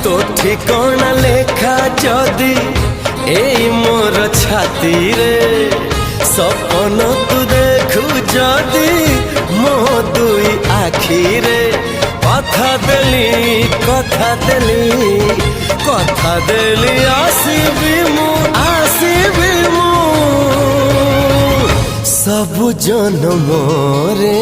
तो ठिकाना लेखा जदि एई मोर छाती रे सपन तू देखु जदि मो दुई आखी रे कथा देली आसीबी मु सब जन्म रे।